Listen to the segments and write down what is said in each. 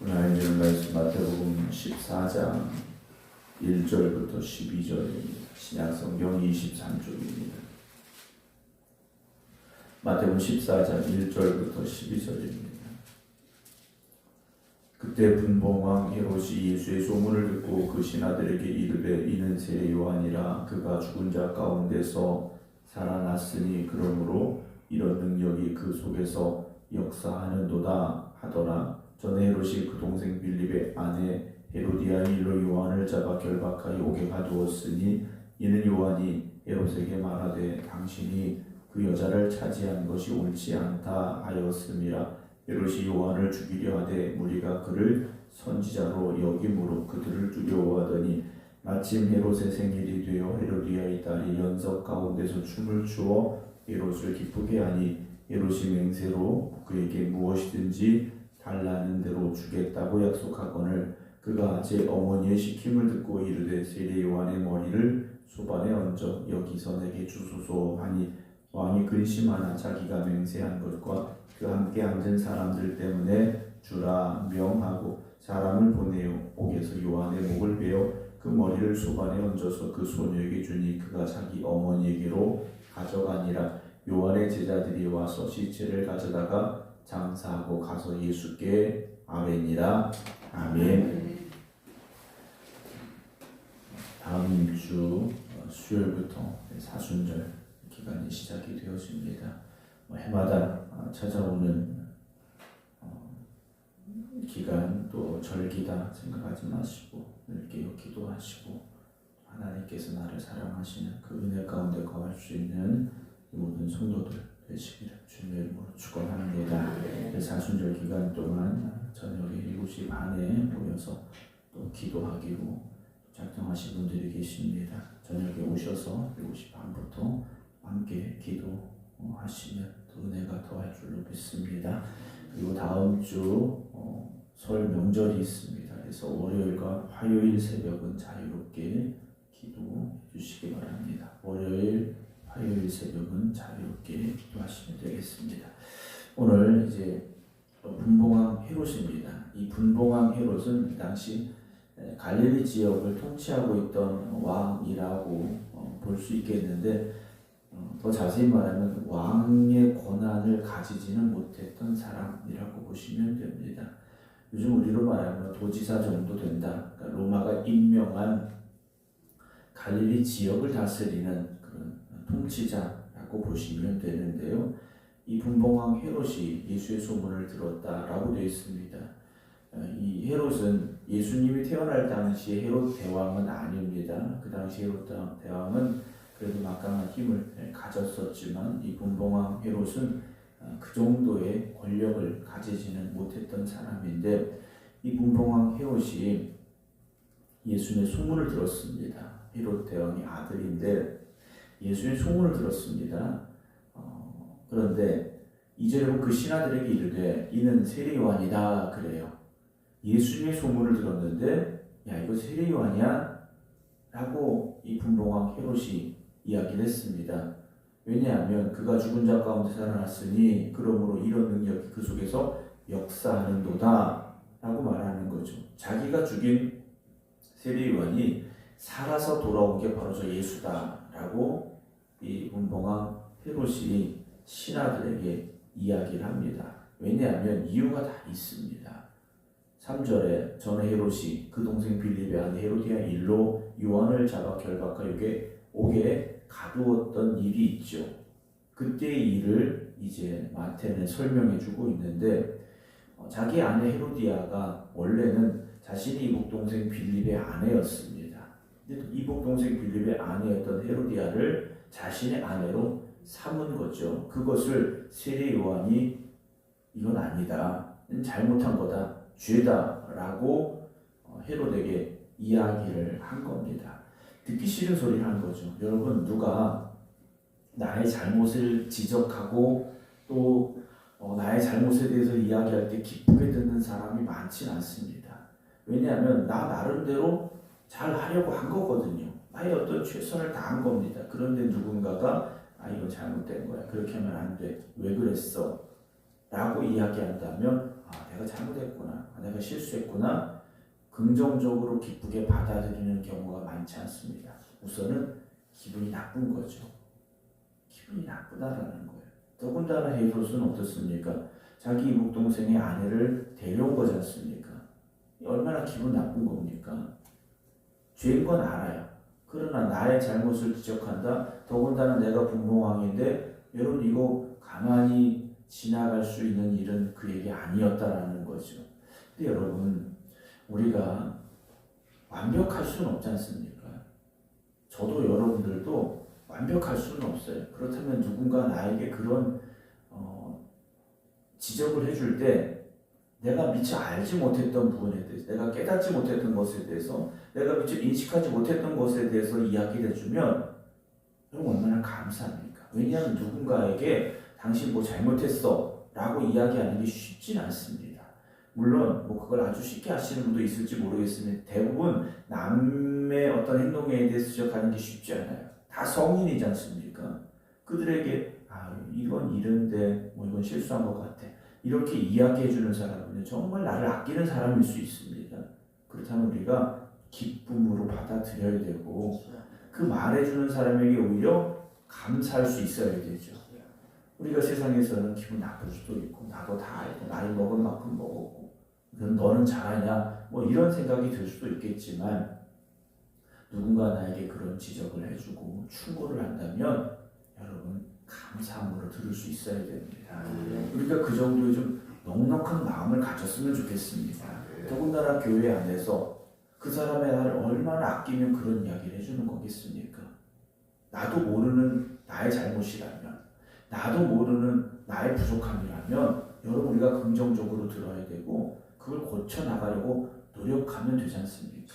오늘 읽은 말씀 마태복음 14장 1절부터 12절입니다. 신약성경 23쪽입니다. 마태복음 14장 1절부터 12절입니다. 그때 분봉왕 헤롯이 예수의 소문을 듣고 그 신하들에게 이르되 이는 세례 요한이라 그가 죽은 자 가운데서 살아났으니 그러므로 이런 능력이 그 속에서 역사하는도다 하더라. 전에 헤롯이 그 동생 빌립의 아내 헤로디아의 일로 요한을 잡아 결박하여 옥에 가두었으니 이는 요한이 헤롯에게 말하되 당신이 그 여자를 차지한 것이 옳지 않다 하였음이라. 헤롯이 요한을 죽이려 하되 무리가 그를 선지자로 여김으로 그들을 두려워하더니 마침 헤롯의 생일이 되어 헤로디아의 딸이 연석 가운데서 춤을 추어 헤롯을 기쁘게 하니 헤롯이 맹세로 그에게 무엇이든지 달라는 대로 주겠다고 약속하거늘 그가 제 어머니의 시킴을 듣고 이르되 세례 요한의 머리를 소반에 얹어 여기서 내게 주소서 하니 왕이 근심하나 자기가 맹세한 것과 그 함께 앉은 사람들 때문에 주라 명하고 사람을 보내어 옥에서 요한의 목을 베어 그 머리를 소반에 얹어서 그 소녀에게 주니 그가 자기 어머니에게로 가져가니라. 요한의 제자들이 와서 시체를 가져다가 장사하고 가서 예수께 아뢰니라. 아멘. 다음 주 수요일부터 사순절 기간이 시작이 되었습니다. 해마다 찾아오는 기간 또 절기다 생각하지 마시고 늘 깨어 기도하시고 하나님께서 나를 사랑하시는 그 은혜 가운데 거할 수 있는 모든 성도들 되시기를 주님의 이름으로 축원합니다. 사순절 기간 동안 저녁에 7시 반에 모여서 또 기도하기로 작정하신 분들이 계십니다. 저녁에 오셔서 7시 반부터 함께 기도하시면 또 은혜가 더할 줄로 믿습니다. 그리고 다음 주 설 명절이 있습니다. 그래서 월요일과 화요일 새벽은 자유롭게 기도해 주시기 바랍니다. 월요일, 화요일 새벽은 자유롭게 기도하시면 되겠습니다. 오늘 이제 분봉왕 헤롯입니다. 이 분봉왕 헤롯은 이 당시 갈릴리 지역을 통치하고 있던 왕이라고 볼 수 있겠는데 더 자세히 말하면 왕의 권한을 가지지는 못했던 사람이라고 보시면 됩니다. 요즘 우리로 말하면 도지사 정도 된다. 그러니까 로마가 임명한 갈릴리 지역을 다스리는 그런 통치자라고 보시면 되는데요. 이 분봉왕 헤롯이 예수의 소문을 들었다라고 되어 있습니다. 이 헤롯은 예수님이 태어날 당시 헤롯 대왕은 아닙니다. 그 당시 헤롯 대왕은 그래도 막강한 힘을 가졌었지만 이 분봉왕 헤롯은 그 정도의 권력을 가지지는 못했던 사람인데 이 분봉왕 헤롯이 예수님의 소문을 들었습니다. 헤롯 대왕의 아들인데 예수의 소문을 들었습니다. 그런데 이절에 보면 그 신하들에게 이르되 이는 세례 요한이다 그래요. 예수님의 소문을 들었는데 야 이거 세례 요한이야? 라고 이 분봉왕 헤롯이 이야기를 했습니다. 왜냐하면 그가 죽은 자 가운데 살아났으니 그러므로 이런 능력이 그 속에서 역사하는도다 라고 말하는 거죠. 자기가 죽인 세례 요한이 살아서 돌아온 게 바로 저 예수다 라고 이 분봉왕 헤롯이 신하들에게 이야기를 합니다. 왜냐하면 이유가 다 있습니다. 3절에 전에 헤롯이 그 동생 빌립의 아내 헤로디아 일로 요한을 잡아 결박하여 옥에 가두었던 일이 있죠. 그때의 일을 이제 마태는 설명해 주고 있는데 자기 아내 헤로디아가 원래는 자신이 이복동생 빌립의 아내였습니다. 근데 이복동생 빌립의 아내였던 헤로디아를 자신의 아내로 삼은 거죠. 그것을 세례 요한이 이건 아니다. 잘못한 거다. 죄다라고 헤롯에게 이야기를 한 겁니다. 듣기 싫은 소리를 한 거죠. 여러분 누가 나의 잘못을 지적하고 또 나의 잘못에 대해서 이야기할 때 기쁘게 듣는 사람이 많지는 않습니다. 왜냐하면 나 나름대로 잘 하려고 한 거거든요. 나의 어떤 최선을 다한 겁니다. 그런데 누군가가 이거 잘못된 거야. 그렇게 하면 안 돼. 왜 그랬어? 라고 이야기한다면 내가 잘못했구나, 내가 실수했구나, 긍정적으로 기쁘게 받아들이는 경우가 많지 않습니다. 우선은 기분이 나쁜 거죠. 기분이 나쁘다라는 거예요. 더군다나 헤롯은 어떻습니까? 자기 이복 동생의 아내를 데려온 거지 않습니까? 얼마나 기분 나쁜 겁니까? 죄인 건 알아요. 그러나 나의 잘못을 지적한다. 더군다나 내가 분봉왕인데 여러분 이거 가만히 지나갈 수 있는 일은 그에게 아니었다라는 거죠. 근데 여러분 우리가 완벽할 수는 없지 않습니까? 저도 여러분들도 완벽할 수는 없어요. 그렇다면 누군가 나에게 그런 지적을 해줄 때 내가 미처 알지 못했던 부분에 대해서, 내가 깨닫지 못했던 것에 대해서, 내가 미처 인식하지 못했던 것에 대해서 이야기를 해주면 여러분 얼마나 감사합니까? 왜냐하면 누군가에게 당신 뭐 잘못했어 라고 이야기하는 게 쉽진 않습니다. 물론 뭐 그걸 아주 쉽게 하시는 분도 있을지 모르겠으나 대부분 남의 어떤 행동에 대해서 지적하는 게 쉽지 않아요. 다 성인이지 않습니까? 그들에게 이건 이런데 뭐 이건 실수한 것 같아 이렇게 이야기해주는 사람은 정말 나를 아끼는 사람일 수 있습니다. 그렇다면 우리가 기쁨으로 받아들여야 되고 그 말해주는 사람에게 오히려 감사할 수 있어야 되죠. 우리가 세상에서는 기분 나쁠 수도 있고 나도 다 알고 나이 먹은 만큼 먹었고 너는 잘하냐 뭐 이런 생각이 들 수도 있겠지만 누군가 나에게 그런 지적을 해주고 충고를 한다면 여러분 감사함으로 들을 수 있어야 됩니다. 우리가 그 정도의 좀 넉넉한 마음을 가졌으면 좋겠습니다. 더군다나 교회 안에서 그 사람의 나를 얼마나 아끼면 그런 이야기를 해주는 거겠습니까? 나도 모르는 나의 잘못이라면, 나도 모르는 나의 부족함이라면 여러분 우리가 긍정적으로 들어야 되고 그걸 고쳐나가려고 노력하면 되지 않습니까?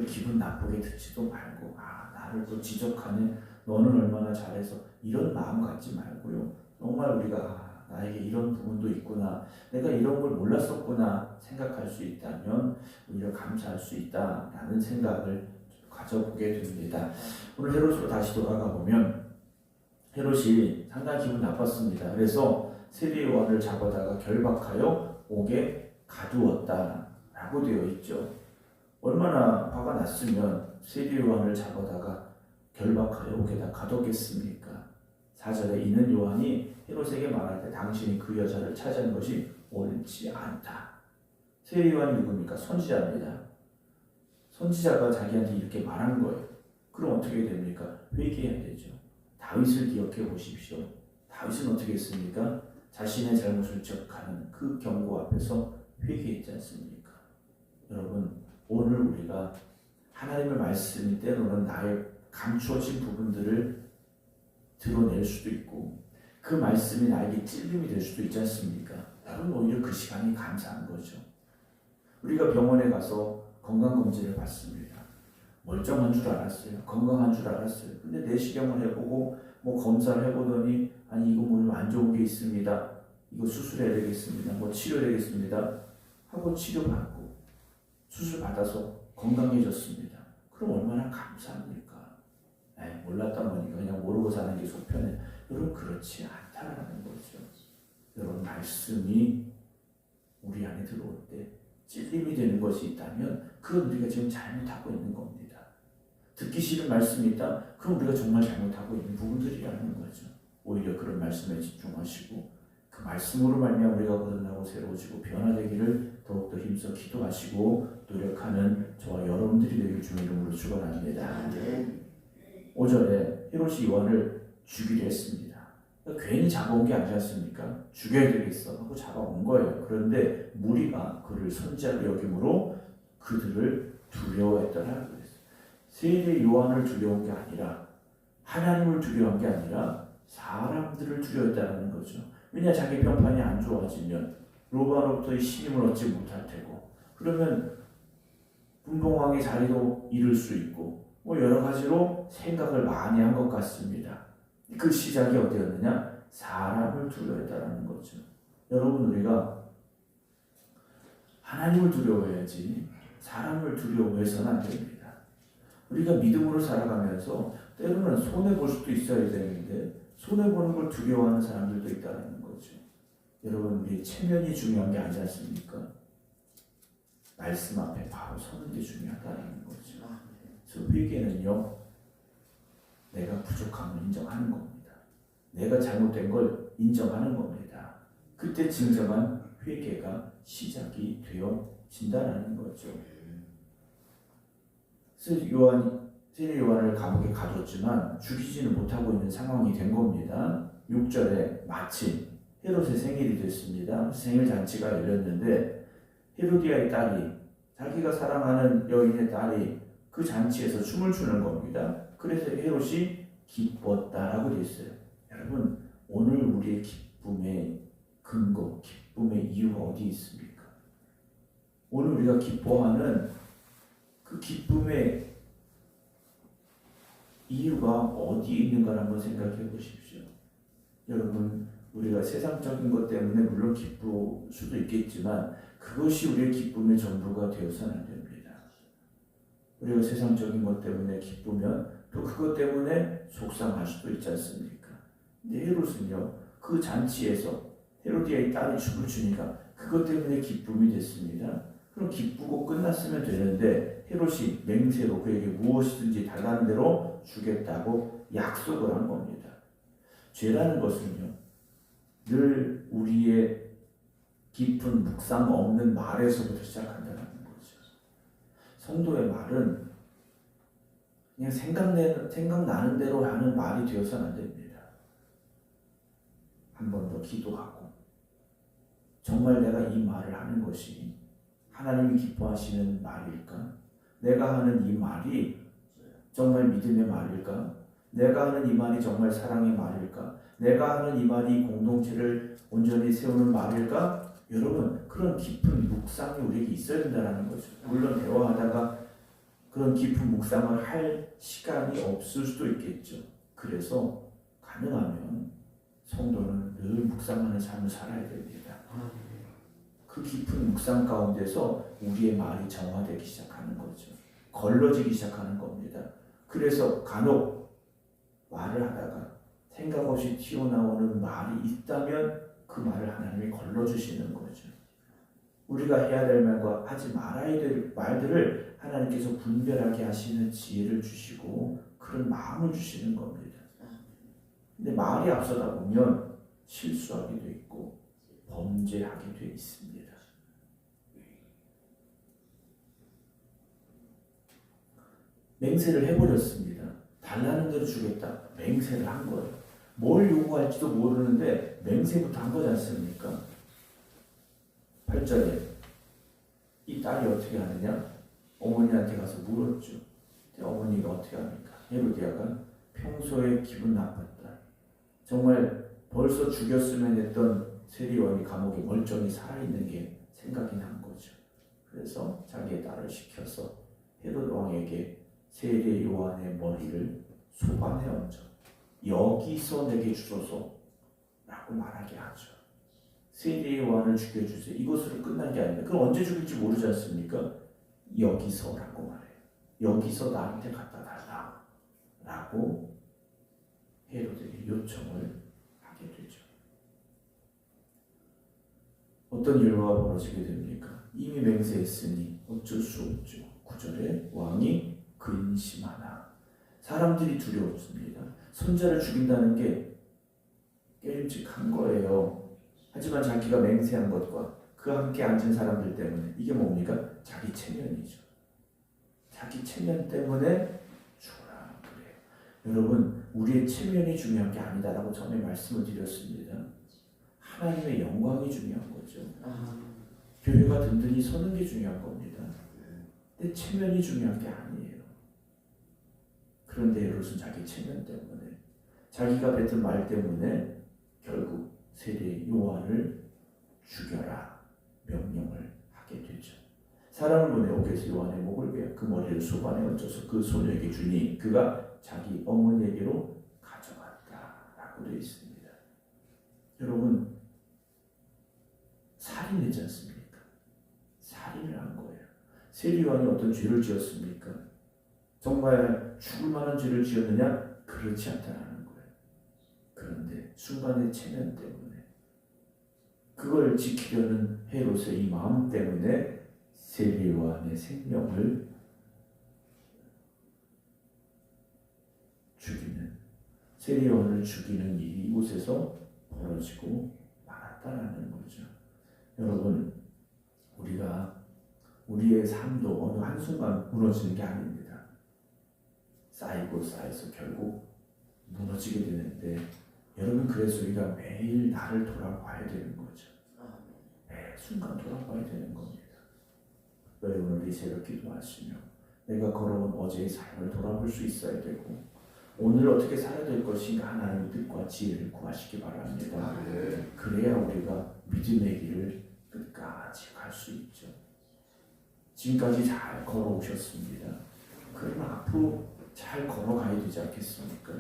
기분 나쁘게 듣지도 말고 나를 또 지적하는 너는 얼마나 잘해서 이런 마음 갖지 말고요. 정말 우리가 나에게 이런 부분도 있구나, 내가 이런 걸 몰랐었구나 생각할 수 있다면 오히려 감사할 수 있다라는 생각을 가져보게 됩니다. 오늘 헤롯으로 다시 돌아가 보면 헤롯이 상당히 기분 나빴습니다. 그래서 세리 요한을 잡아다가 결박하여 옥에 가두었다라고 되어 있죠. 얼마나 화가 났으면 세리 요한을 잡아다가 결박하여 옥에다 가뒀겠습니까? 4절에 이는 요한이 헤롯에게 말할 때 당신이 그 여자를 찾아낸 것이 옳지 않다. 세리 요한이 누굽니까? 선지자입니다. 선지자가 자기한테 이렇게 말한 거예요. 그럼 어떻게 됩니까? 회개해야 되죠. 다윗을 기억해 보십시오. 다윗은 어떻게 했습니까? 자신의 잘못을 지적하는 그 경고 앞에서 회개했지 않습니까? 여러분 오늘 우리가 하나님의 말씀이 때로는 나의 감추어진 부분들을 드러낼 수도 있고 그 말씀이 나에게 찔림이 될 수도 있지 않습니까? 여러분 오히려 그 시간이 감사한 거죠. 우리가 병원에 가서 건강검진을 받습니다. 멀쩡한 줄 알았어요. 건강한 줄 알았어요. 근데 내시경을 해보고 뭐 검사를 해보더니 이거 뭐 안 좋은 게 있습니다. 이거 수술해야 되겠습니다. 뭐 치료해야 되겠습니다. 하고 치료받고 수술 받아서 건강해졌습니다. 그럼 얼마나 감사합니까? 몰랐던 거니까 그냥 모르고 사는 게 속편해. 여러분 그렇지 않다라는 거죠. 여러분 말씀이 우리 안에 들어올 때 찔림이 되는 것이 있다면 그건 우리가 지금 잘못하고 있는 겁니다. 듣기 싫은 말씀이 있다? 그럼 우리가 정말 잘못하고 있는 부분들이라는 거죠. 오히려 그런 말씀에 집중하시고 그 말씀으로 말미암아 우리가 거듭나고 새로워지고 변화되기를 더욱더 힘써 기도하시고 노력하는 저와 여러분들이 되길 주의 이름으로 축원합니다. 5절에 헤롯이 요한을 죽이려 했습니다. 그러니까 괜히 잡아온 게 아니지 않습니까? 죽여야 되겠어 하고 잡아온 거예요. 그런데 무리가 그를 선지자로 여김으로 그들을 두려워했더라라고 했어요. 세례 요한을 두려운 게 아니라 하나님을 두려운 게 아니라 사람들을 두려워했다는 거죠. 왜냐 자기 평판이 안 좋아지면 로마로부터의 신임을 얻지 못할 테고 그러면 분봉왕의 자리도 잃을 수 있고 뭐 여러 가지로 생각을 많이 한 것 같습니다. 그 시작이 어디였느냐? 사람을 두려워했다는 거죠. 여러분 우리가 하나님을 두려워해야지 사람을 두려워해서는 안 됩니다. 우리가 믿음으로 살아가면서 때로는 손해볼 수도 있어야 되는데 손해보는 걸 두려워하는 사람들도 있다는 거죠. 여러분, 우리 체면이 중요한 게 아니지 않습니까? 말씀 앞에 바로 서는 게 중요하다는 거죠. 그래서 회개는요, 내가 부족함을 인정하는 겁니다. 내가 잘못된 걸 인정하는 겁니다. 그때 진정한 회개가 시작이 되어진다는 거죠. 그래서 세례 요한을 감옥에 가뒀지만 죽이지는 못하고 있는 상황이 된 겁니다. 6절에 마침 헤롯의 생일이 됐습니다. 생일 잔치가 열렸는데 헤로디아의 딸이, 자기가 사랑하는 여인의 딸이 그 잔치에서 춤을 추는 겁니다. 그래서 헤롯이 기뻤다라고 되어 있어요. 여러분, 오늘 우리의 기쁨의 근거, 기쁨의 이유가 어디 있습니까? 오늘 우리가 기뻐하는 그 기쁨의 이유가 어디 있는가 한번 생각해 보십시오. 여러분, 우리가 세상적인 것 때문에 물론 기쁠 수도 있겠지만 그것이 우리의 기쁨의 전부가 되어서는 안 됩니다. 우리가 세상적인 것 때문에 기쁘면 또 그것 때문에 속상할 수도 있지 않습니까? 근데 헤롯은요, 그 잔치에서 헤로디아의 딸이 춤을 추니까 그것 때문에 기쁨이 됐습니다. 그럼 기쁘고 끝났으면 되는데 헤롯이 맹세로 그에게 무엇이든지 달라는 대로 주겠다고 약속을 한 겁니다. 죄라는 것은요, 늘 우리의 깊은 묵상 없는 말에서부터 시작한다는 거죠. 성도의 말은 그냥 생각나는 대로 하는 말이 되어서는 안 됩니다. 한 번 더 기도하고 정말 내가 이 말을 하는 것이 하나님이 기뻐하시는 말일까? 내가 하는 이 말이 정말 믿음의 말일까? 내가 하는 이 말이 정말 사랑의 말일까? 내가 하는 이 말이 공동체를 온전히 세우는 말일까? 여러분, 그런 깊은 묵상이 우리에게 있어야 된다는 거죠. 물론 대화하다가 그런 깊은 묵상을 할 시간이 없을 수도 있겠죠. 그래서 가능하면 성도는 늘 묵상하는 삶을 살아야 됩니다. 그 깊은 묵상 가운데서 우리의 말이 정화되기 시작하는 거죠. 걸러지기 시작하는 겁니다. 그래서 간혹 말을 하다가 생각 없이 튀어나오는 말이 있다면 그 말을 하나님이 걸러주시는 거죠. 우리가 해야 될 말과 하지 말아야 될 말들을 하나님께서 분별하게 하시는 지혜를 주시고 그런 마음을 주시는 겁니다. 근데 말이 앞서다 보면 실수하게 돼 있고 범죄하게 돼 있습니다. 맹세를 해버렸습니다. 달라는 대로 주겠다. 맹세를 한 거예요. 뭘 요구할지도 모르는데 맹세부터 한 거지 않습니까? 8절에 이 딸이 어떻게 하느냐? 어머니한테 가서 물었죠. 어머니가 어떻게 합니까? 헤로디아가 평소에 기분 나빴다. 정말 벌써 죽였으면 했던 세례 요한이 감옥에 멀쩡히 살아있는 게 생각이 난 거죠. 그래서 자기의 딸을 시켜서 헤롯 왕에게 세례 요한의 머리를 소반에 얹어 여기서 내게 주소서 라고 말하게 하죠. 세례 요한을 죽여주세요. 이것으로 끝난 게 아닙니다. 그럼 언제 죽일지 모르지 않습니까? 여기서라고 말해요. 여기서 나한테 갖다 달라 라고 헤롯에게 요청을 하게 되죠. 어떤 일화가 벌어지게 됩니까? 이미 맹세했으니 어쩔 수 없죠. 9절에 왕이 근심하나 사람들이 두려웠습니다. 손자를 죽인다는 게 깨림칙한 거예요. 하지만 자기가 맹세한 것과 그 함께 앉은 사람들 때문에 이게 뭡니까? 자기 체면이죠. 자기 체면 때문에 죽어라 그래요. 여러분, 우리의 체면이 중요한 게 아니다라고 전에 말씀을 드렸습니다. 하나님의 영광이 중요한 거죠. 교회가 든든히 서는 게 중요한 겁니다. 근데 체면이 중요한 게 아니에요. 그런데 헤롯은 자기 체면 때문에, 자기가 뱉은 말 때문에 결국 세례 요한을 죽여라 명령을 하게 되죠. 사람을 보내 옥에서 요한의 목을 베어 그 머리를 소반에 얹어서 그 소녀에게 주니 그가 자기 어머니에게로 가져갔다라고 되어 있습니다. 여러분, 살인했지 않습니까? 살인을 한 거예요. 세례 요한이 어떤 죄를 지었습니까? 정말 죽을 만한 죄를 지었느냐? 그렇지 않다라는 거예요. 그런데 순간의 체면 때문에 그걸 지키려는 헤롯의 이 마음 때문에 세례 요한의 생명을 죽이는, 세례 요한을 죽이는 일이 이곳에서 벌어지고 말았다라는 거죠. 여러분, 우리가 우리의 삶도 어느 한순간 무너지는 게 아닙니다. 쌓이고 쌓여서 결국 무너지게 되는데, 여러분, 그래서 우리가 매일 나를 돌아봐야 되는 거죠. 매 순간 돌아봐야 되는 겁니다. 여러분, 오늘 이 새벽 기도하시며 내가 걸어온 어제의 삶을 돌아볼 수 있어야 되고, 오늘 어떻게 살아야 될 것인가 하나님의 뜻과 지혜를 구하시기 바랍니다. 그래야 우리가 믿음의 길을 끝까지 갈 수 있죠. 지금까지 잘 걸어오셨습니다. 그러면 앞으로 잘 걸어가야 되지 않겠습니까?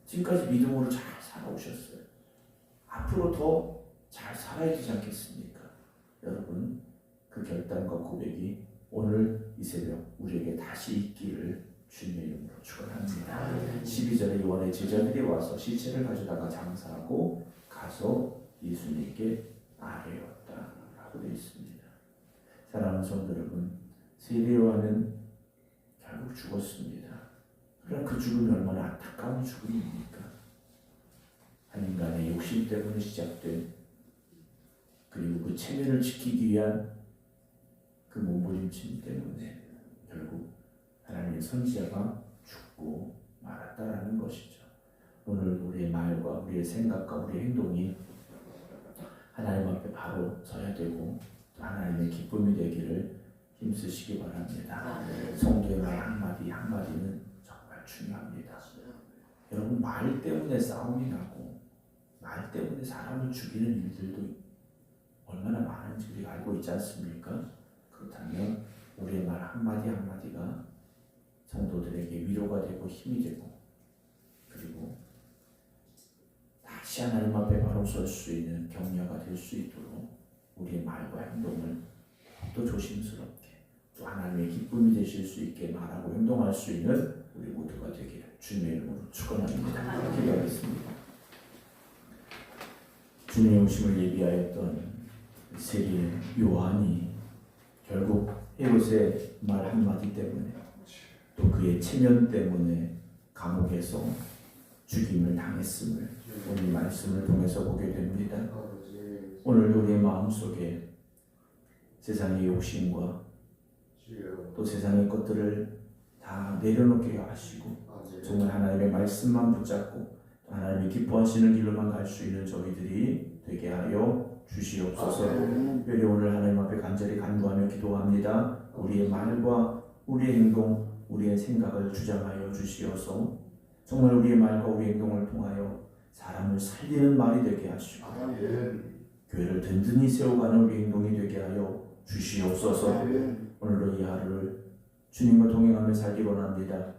지금까지 믿음으로 잘 살아오셨어요. 앞으로 더 잘 살아야 되지 않겠습니까? 여러분, 그 결단과 고백이 오늘 이 새벽 우리에게 다시 있기를 주님의 이름으로 축원합니다. 12절에 요한의 제자들이 와서 시체를 가져다가 장사하고 가서 예수님께 아뢰었다 라고 되어 있습니다. 사랑하는 성도 여러분, 세례 요한은 결국 죽었습니다. 그러나 그 죽음이 얼마나 안타까운 죽음입니까? 한 인간의 욕심 때문에 시작된, 그리고 그 체면을 지키기 위한 그 몸부림침 때문에 결국 하나님의 선지자가 죽고 말았다라는 것이죠. 오늘 우리의 말과 우리의 생각과 우리의 행동이 하나님 앞에 바로 서야 되고 또 하나님의 기쁨이 되기를 힘쓰시기 바랍니다. 성도의 말 한마디 한마디는 정말 중요합니다. 여러분, 말 때문에 싸움이 나고 말 때문에 사람을 죽이는 일들도 얼마나 많은지 우리가 알고 있지 않습니까? 그렇다면 우리의 말 한마디 한마디가 성도들에게 위로가 되고 힘이 되고, 그리고 다시 하나님 앞에 바로 설 수 있는 격려가 될 수 있도록 우리의 말과 행동을 또 조심스럽게, 또 하나님의 기쁨이 되실 수 있게 말하고 행동할 수 있는 우리 모두가 되기를 주님의 이름으로 축원합니다. 기도하겠습니다. 주님의 오심을 예비하였던 세례 요한이 결국 헤롯의 말 한마디 때문에 또 그의 체면 때문에 감옥에서 죽임을 당했음을 오늘 말씀을 통해서 보게 됩니다. 오늘도 우리의 마음속에 세상의 욕심과 또 세상의 것들을 다 내려놓게 하시고 정말 하나님의 말씀만 붙잡고 하나님이 기뻐하시는 길로만 갈 수 있는 저희들이 되게 하여 주시옵소서. 특별히 오늘 하나님 앞에 간절히 간구하며 기도합니다. 우리의 말과 우리의 행동, 우리의 생각을 주장하여 주시어서 정말 우리의 말과 우리의 행동을 통하여 사람을 살리는 말이 되게 하시고 교회를 든든히 세워가는 우리 행동이 되게 하여 주시옵소서. 오늘도 이 하루를 주님과 동행하며 살기 원합니다.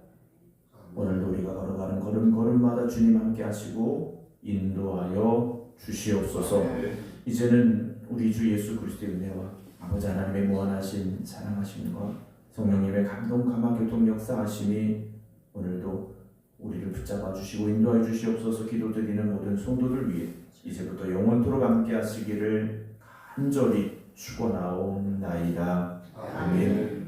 오늘도 우리가 걸어가는 걸음걸음마다 주님 함께 하시고 인도하여 주시옵소서. 이제는 우리 주 예수 그리스도의 은혜와 아버지 하나님의 무한하신 사랑하심과 성령님의 감동 감화 교통 역사하심이 오늘도 우리를 붙잡아 주시고 인도하여 주시옵소서. 기도드리는 모든 성도들 위해 이제부터 영원토록 함께 하시기를 간절히 축원하옵나이다. 아멘.